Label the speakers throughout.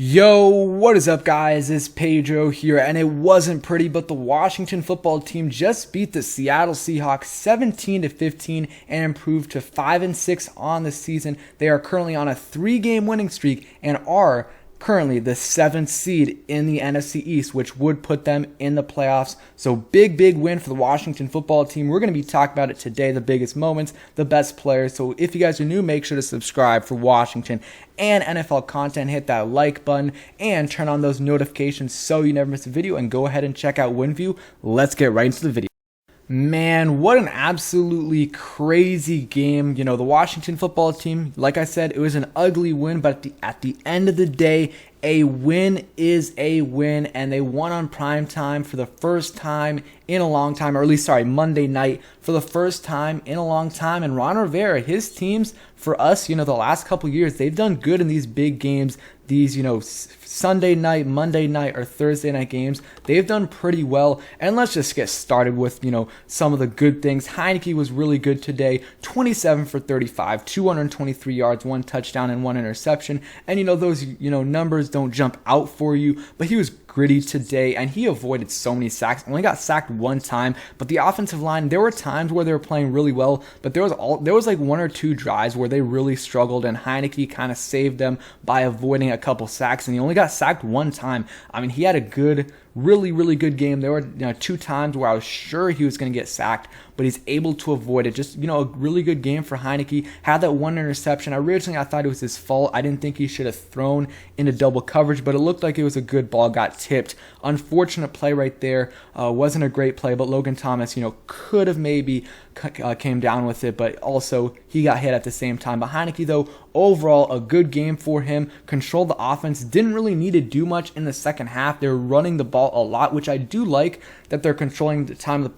Speaker 1: Yo, what is up guys? It's Pedro here, and it wasn't pretty, but the Washington football team just beat the Seattle Seahawks 17-15 and improved to 5-6 on the season. They are currently on a 3-game winning streak and are currently the 7th seed in the NFC East, which would put them in the playoffs. So big win for the Washington football team. We're going to be talking about it today, the biggest moments, the best players. So if you guys are new, make sure to subscribe for Washington and NFL content. Hit that like button and turn on those notifications so you never miss a video, and go ahead and check out WinView. Let's get right into the video. Man, what an absolutely crazy game. You know, the Washington football team, like I said, it was an ugly win, but at the end of the day, a win is a win, and they won on prime time for the first time in a long time, or at least, Monday night for the first time in a long time. And Ron Rivera, his teams, for us, the last couple years, they've done good in these big games, these, Sunday night, Monday night, or Thursday night games. They've done pretty well. And let's just get started with, some of the good things. Heineke was really good today, 27 for 35, 223 yards, 1 touchdown, and 1 interception. And, those, numbers don't jump out for you, but he was gritty today, and he avoided so many sacks. Only got sacked 1 time, but the offensive line, there were times where they were playing really well, but there was like 1 or 2 drives where they really struggled, and Heineke kind of saved them by avoiding a couple sacks, and he only got sacked 1 time. I mean, he had a good, really good game. There were 2 times where I was sure he was going to get sacked, but he's able to avoid it. Just, a really good game for Heineke. Had that 1 interception. Originally, I thought it was his fault. I didn't think he should have thrown into double coverage, but it looked like it was a good ball. Got tipped. Unfortunate play right there. Wasn't a great play, but Logan Thomas, could have maybe came down with it, but also he got hit at the same time. But Heineke, though, overall, a good game for him. Controlled the offense. Didn't really need to do much in the second half. They were running the ball a lot, which I do like that they're controlling the time of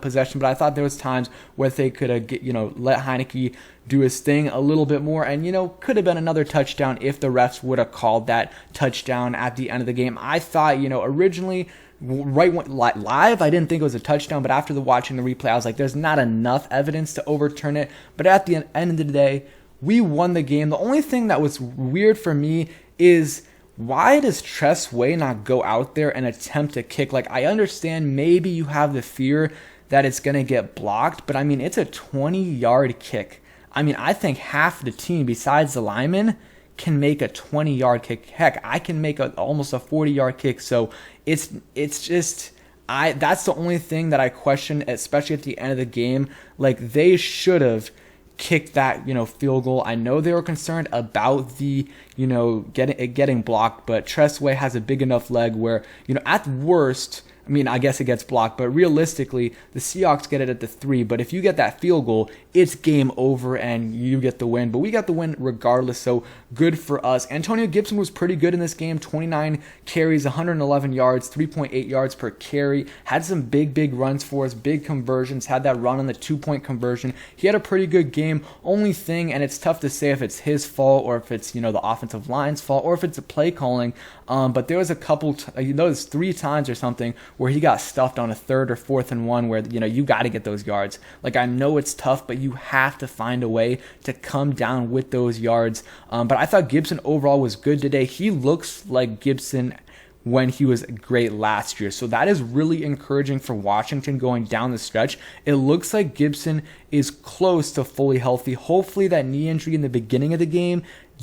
Speaker 1: possession. But I thought there was times where they could have, let Heineke do his thing a little bit more, and could have been another touchdown if the refs would have called that touchdown at the end of the game. I thought, originally, live, I didn't think it was a touchdown, but after watching the replay, I was like, there's not enough evidence to overturn it. But at the end of the day, we won the game. The only thing that was weird for me is, why does Tress Way not go out there and attempt to kick? Like, I understand maybe you have the fear that it's going to get blocked, but I mean, it's a 20-yard kick. I mean, I think half the team, besides the linemen, can make a 20-yard kick. Heck, I can make almost a 40-yard kick. So it's just, that's the only thing that I question, especially at the end of the game. Like, they should have kicked that, field goal. I know they were concerned about the, getting blocked, but Tress Way has a big enough leg where, at worst, I mean, I guess it gets blocked, but realistically, the Seahawks get it at the 3. But if you get that field goal, it's game over and you get the win. But we got the win regardless, so good for us. Antonio Gibson was pretty good in this game. 29 carries, 111 yards, 3.8 yards per carry. Had some big runs for us, big conversions. Had that run on the 2-point conversion. He had a pretty good game. Only thing, and it's tough to say if it's his fault or if it's, the offensive line's fault or if it's a play calling. But there was a couple, there's 3 times or something where he got stuffed on a 3rd or 4th and 1 where, you got to get those yards. Like, I know it's tough, but you have to find a way to come down with those yards. But I thought Gibson overall was good today. He looks like Gibson when he was great last year. So that is really encouraging for Washington going down the stretch. It looks like Gibson is close to fully healthy. Hopefully that knee injury in the beginning of the game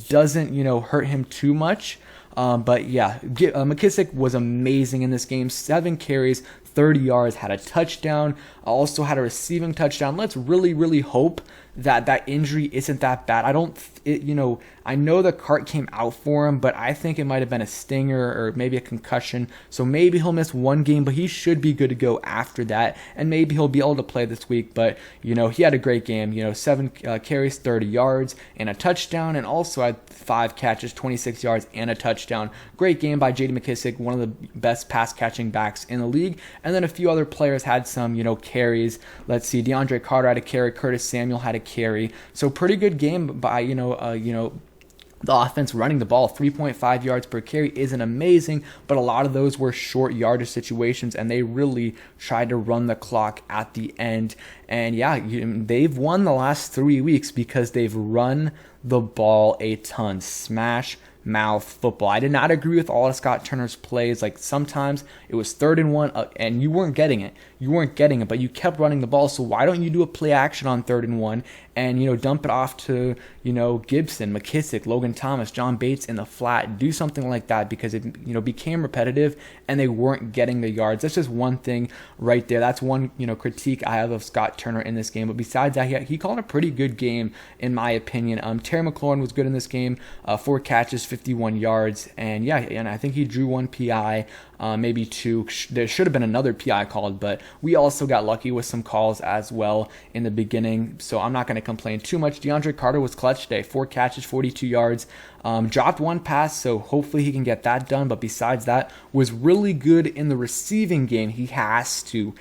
Speaker 1: doesn't, hurt him too much. But yeah, McKissick was amazing in this game. 7 carries, 30 yards, had a touchdown, also had a receiving touchdown. Let's really hope that injury isn't that bad. I know the cart came out for him, but I think it might have been a stinger or maybe a concussion. So maybe he'll miss 1 game, but he should be good to go after that. And maybe he'll be able to play this week. But, he had a great game. 7 carries, 30 yards, and a touchdown. And also had 5 catches, 26 yards, and a touchdown. Great game by J.D. McKissick, one of the best pass-catching backs in the league. And then a few other players had some, carries. Let's see, DeAndre Carter had a carry. Curtis Samuel had a carry. So pretty good game by, the offense running the ball. 3.5 yards per carry isn't amazing, but a lot of those were short yardage situations, and they really tried to run the clock at the end. And yeah, they've won the last 3 weeks because they've run the ball a ton. Smash, mouth football. I did not agree with all of Scott Turner's plays. Like sometimes it was 3rd and 1 and you weren't getting it. But you kept running the ball. So why don't you do a play action on 3rd and 1 and, dump it off to, Gibson, McKissick, Logan Thomas, John Bates in the flat. Do something like that because it, became repetitive and they weren't getting the yards. That's just one thing right there. That's one, critique I have of Scott Turner in this game. But besides that, he called a pretty good game in my opinion. Terry McLaurin was good in this game. 4 catches, 51 yards. And I think he drew 1 PI. Maybe 2. There should have been another PI called, but we also got lucky with some calls as well in the beginning, so I'm not going to complain too much. DeAndre Carter was clutch today. 4 catches, 42 yards. Dropped 1 pass, so hopefully he can get that done, but besides that, was really good in the receiving game. He has to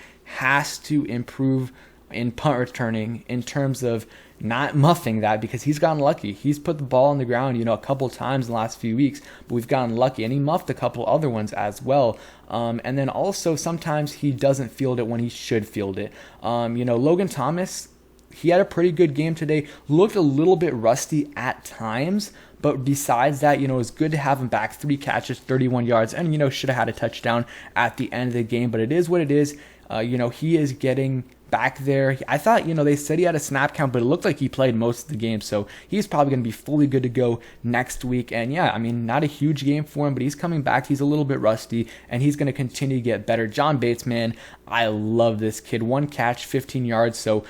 Speaker 1: improve in punt returning in terms of not muffing that because he's gotten lucky. He's put the ball on the ground, a couple times in the last few weeks, but we've gotten lucky, and he muffed a couple other ones as well. And then also sometimes he doesn't field it when he should field it. Logan Thomas, he had a pretty good game today. Looked a little bit rusty at times, but besides that, it was good to have him back. 3 catches, 31 yards, and, should have had a touchdown at the end of the game, but it is what it is. He is getting back there. I thought, they said he had a snap count, but it looked like he played most of the game, so he's probably going to be fully good to go next week. And not a huge game for him, but he's coming back. He's a little bit rusty, and he's going to continue to get better. John Bates, man, I love this kid. 1 catch, 15 yards, so,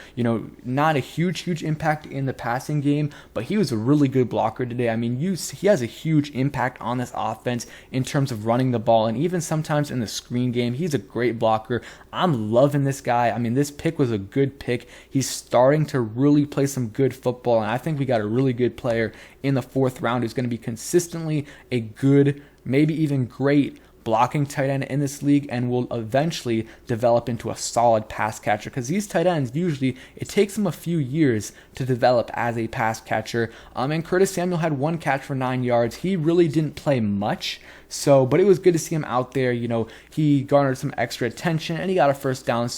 Speaker 1: not a huge impact in the passing game, but he was a really good blocker today. He has a huge impact on this offense in terms of running the ball, and even sometimes in the screen game, he's a great blocker. I'm loving this guy. This pick was a good pick. He's starting to really play some good football, and I think we got a really good player in the 4th round who's going to be consistently a good, maybe even great blocking tight end in this league and will eventually develop into a solid pass catcher because these tight ends usually it takes them a few years to develop as a pass catcher. And Curtis Samuel had 1 catch for 9 yards. He really didn't play much, but it was good to see him out there. He garnered some extra attention and he got a 1st down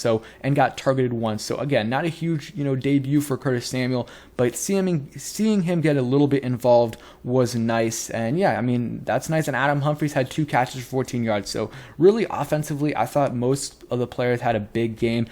Speaker 1: and got targeted once. So again, not a huge debut for Curtis Samuel, but seeing him get a little bit involved was nice. And that's nice. And Adam Humphries had 2 catches for 14 yards. So really offensively, I thought most of the players had a big game.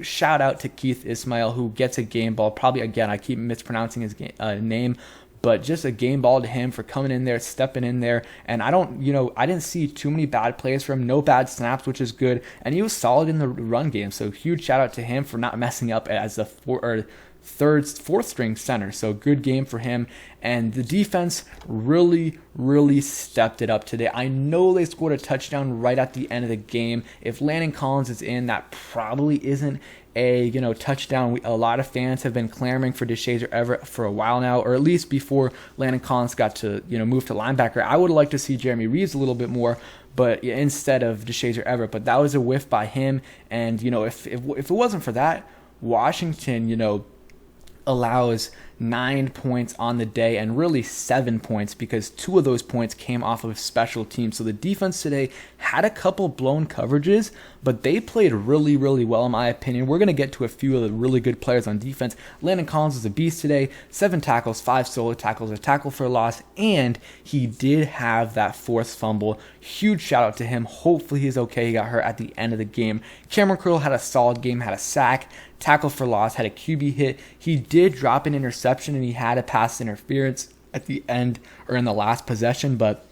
Speaker 1: Shout out to Keith Ismail who gets a game ball. Probably again, I keep mispronouncing his name, but just a game ball to him for coming in there, stepping in there. And I didn't see too many bad plays from him, no bad snaps, which is good. And he was solid in the run game. So huge shout out to him for not messing up as the 4th string center. So good game for him. And the defense really stepped it up today. I know they scored a touchdown right at the end of the game. If Landon Collins is in, that probably isn't a touchdown. A lot of fans have been clamoring for DeShazer Everett for a while now, or at least before Landon Collins got to move to linebacker. I would like to see Jeremy Reeves a little bit more, but instead of DeShazer Everett. But that was a whiff by him. And if it wasn't for that, Washington allows 9 points on the day and really 7 points because 2 of those points came off of special teams. So the defense today had a couple blown coverages, but they played really well in my opinion. We're going to get to a few of the really good players on defense. Landon Collins was a beast today. 7 tackles, 5 solo tackles, a tackle for a loss, and he did have that 4th fumble. Huge shout out to him. Hopefully he's okay. He got hurt at the end of the game. Cameron Curl had a solid game, had a sack, tackle for loss, had a QB hit. He did drop an interception and he had a pass interference at the end or in the last possession, but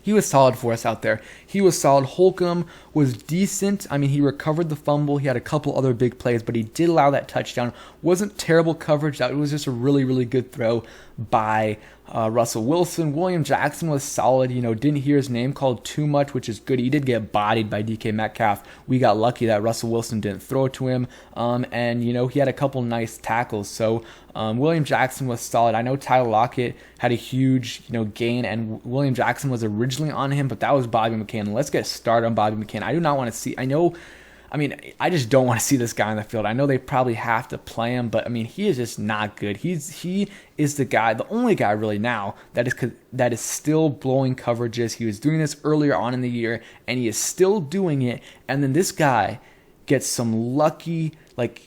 Speaker 1: he was solid for us out there. He was solid. Holcomb was decent. He recovered the fumble. He had a couple other big plays, but he did allow that touchdown. Wasn't terrible coverage. That was just a really good throw by Russell Wilson. William Jackson was solid. Didn't hear his name called too much, which is good. He did get bodied by DK Metcalf. We got lucky that Russell Wilson didn't throw it to him. And he had a couple nice tackles. So William Jackson was solid. I know Tyler Lockett had a huge, gain, and William Jackson was originally on him, but that was Bobby McCain. Let's get started on Bobby McCain. I do not want to see. I just don't want to see this guy on the field. I know they probably have to play him, but he is just not good. He is the guy, the only guy really now that is still blowing coverages. He was doing this earlier on in the year, and he is still doing it. And then this guy gets some lucky,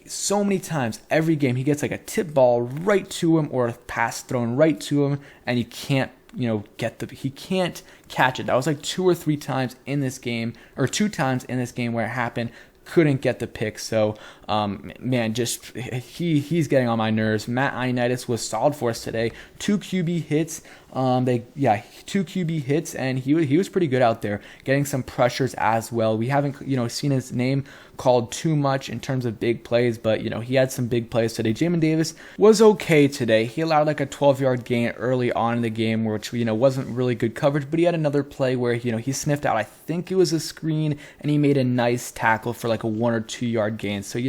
Speaker 1: so many times every game he gets a tip ball right to him or a pass thrown right to him, and he can't he can't catch it. That was like 2 or 3 times in this game, or 2 times in this game where it happened. Couldn't get the pick. So, man, just he's getting on my nerves. Matt Ioannidis was solid for us today. 2 QB hits. 2 QB hits, and he was pretty good out there, getting some pressures as well. We haven't seen his name called too much in terms of big plays, but he had some big plays today. Jamin Davis was okay today. He allowed like a 12-yard gain early on in the game, which wasn't really good coverage, but he had another play where he sniffed out, I think it was a screen, and he made a nice tackle for like a 1 or 2 yard gain. So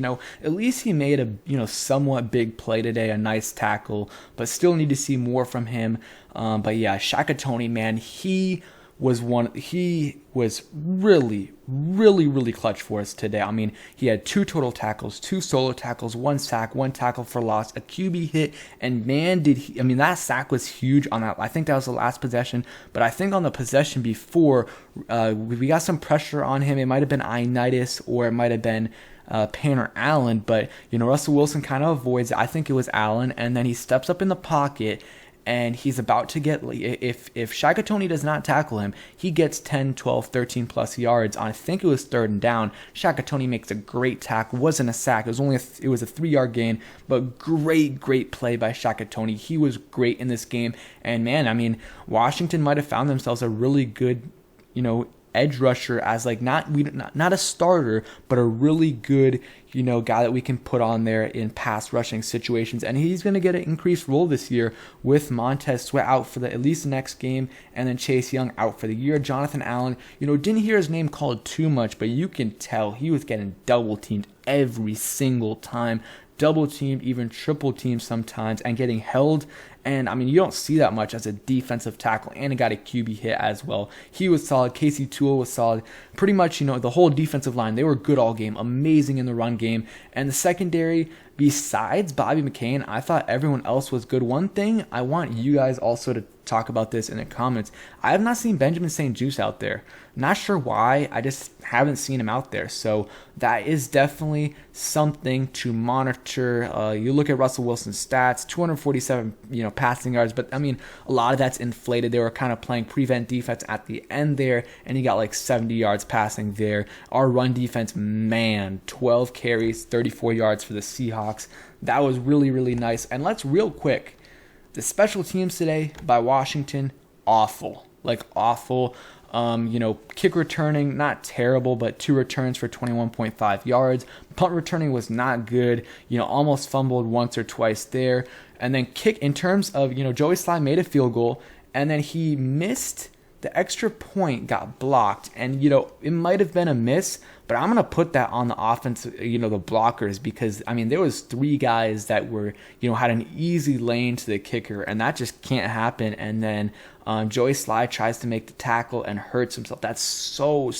Speaker 1: at least he made a somewhat big play today, a nice tackle, but still need to see more from him. But yeah, Shaka Toney, man, he was really, really, really clutch for us today. I mean, he had 2 total tackles, 2 solo tackles, 1 sack, 1 tackle for loss, a QB hit, and man, that sack was huge on that. I think that was the last possession, but I think on the possession before, we got some pressure on him. It might have been Ioannidis, or it might have been Payne or Allen, but Russell Wilson kind of avoids it. I think it was Allen, and then he steps up in the pocket, and he's about to get, if Shaka Toney does not tackle him, he gets 10, 12, 13 plus yards on, I think it was 3rd and down. Shaka Toney makes a great tackle. Wasn't a sack. It was a 3-yard gain, but great play by Shaka Toney. He was great in this game, and man, I mean, Washington might have found themselves a really good, edge rusher as like not a starter, but a really good guy that we can put on there in pass rushing situations, and he's going to get an increased role this year with Montez Sweat out for at least the next game, and then Chase Young out for the year. Jonathan Allen, didn't hear his name called too much, but you can tell he was getting double teamed every single time. Double teamed, even triple teamed sometimes, and getting held. And I mean, you don't see that much as a defensive tackle, and he got a QB hit as well. He was solid. Casey Toole was solid. Pretty much, the whole defensive line, they were good all game, amazing in the run game. And the secondary, besides Bobby McCain, I thought everyone else was good. One thing I want you guys also to talk about this in the comments. I have not seen Benjamin St. Juste out there. Not sure why. I just haven't seen him out there. So that is definitely something to monitor. You look at Russell Wilson's stats, 247, passing yards, but I mean, a lot of that's inflated. They were kind of playing prevent defense at the end there, and he got like 70 yards passing there. Our run defense, man, 12 carries, 34 yards for the Seahawks. That was really, really nice. And let's real quick, the special teams today by Washington, awful. Kick returning, not terrible, but 2 returns for 21.5 yards. Punt returning was not good. Almost fumbled once or twice there. And then kick, in terms of, Joey Slye made a field goal, and then he missed the extra point, got blocked. And, it might have been a miss, but I'm going to put that on the offense, the blockers, because, I mean, there was 3 guys that were, had an easy lane to the kicker, and that just can't happen. And then Joey Slye tries to make the tackle and hurts himself. That's so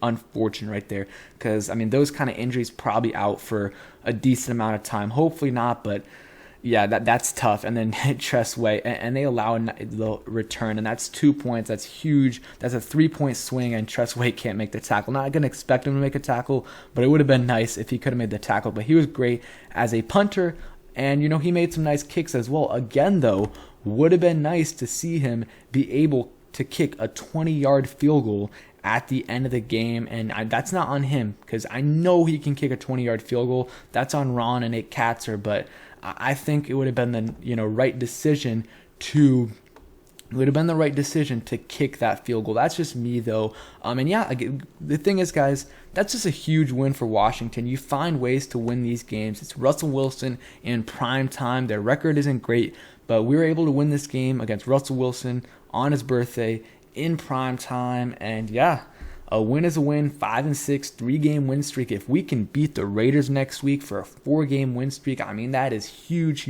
Speaker 1: unfortunate right there, because, I mean, those kind of injuries probably out for a decent amount of time. Hopefully not, but yeah, that's tough. And then Tressway, and they allow the return, and that's 2 points. That's huge. That's a 3-point swing, and Tressway can't make the tackle. Not going to expect him to make a tackle, but it would have been nice if he could have made the tackle. But he was great as a punter, and, he made some nice kicks as well. Again, though, would have been nice to see him be able to kick a 20-yard field goal at the end of the game, and that's not on him, because I know he can kick a 20-yard field goal. That's on Ron and Nate Katzer, but I think it would have been the right decision to kick that field goal. That's just me, though. And yeah, the thing is, guys, that's just a huge win for Washington. You find ways to win these games. It's Russell Wilson in prime time. Their record isn't great, but we were able to win this game against Russell Wilson on his birthday in prime time. And yeah, a win is a win. 5-6, 3-game win streak. If we can beat the Raiders next week for a 4-game win streak, I mean, that is huge.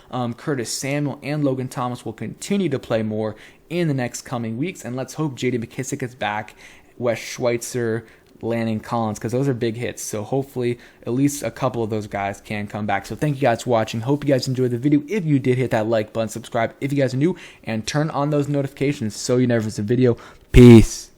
Speaker 1: Curtis Samuel and Logan Thomas will continue to play more in the next coming weeks, and let's hope J.D. McKissic is back, Wes Schweitzer, Landon Collins, because those are big hits. So hopefully at least a couple of those guys can come back. So thank you guys for watching. Hope you guys enjoyed the video. If you did, hit that like button, subscribe if you guys are new, and turn on those notifications so you never miss a video. Peace.